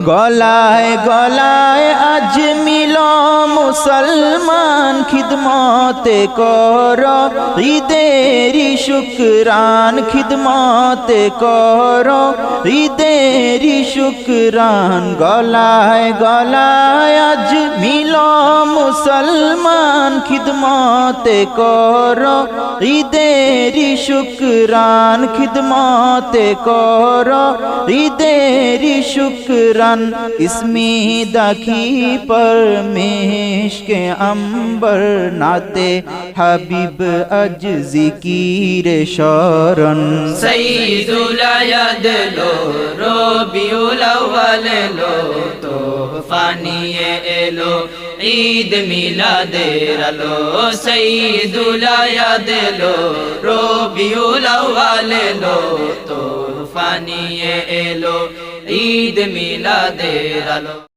গলায় গলায় আজ মিল মুসলমান খিদমতে কর ঈদেরি শুকরান খিদমতে কর ঈদেরি শুকরান গলায় গলায় আজ মিল মুসলমান খিদমতে কর ঈদেরি শুকরান খিদমতে কর ঈদেরি শুকরান इसमी दाखी पर मेश के अंबर नाते हबीब अज जिकीर शरण सईदुल अयद लो रबीउल अव्वल लो तोहफा निये एलो ईद मिलादेर आलो सईदुल अयद लो रबीउल अव्वल लो तोहफा निये एलो ईद मिलादेर आलो।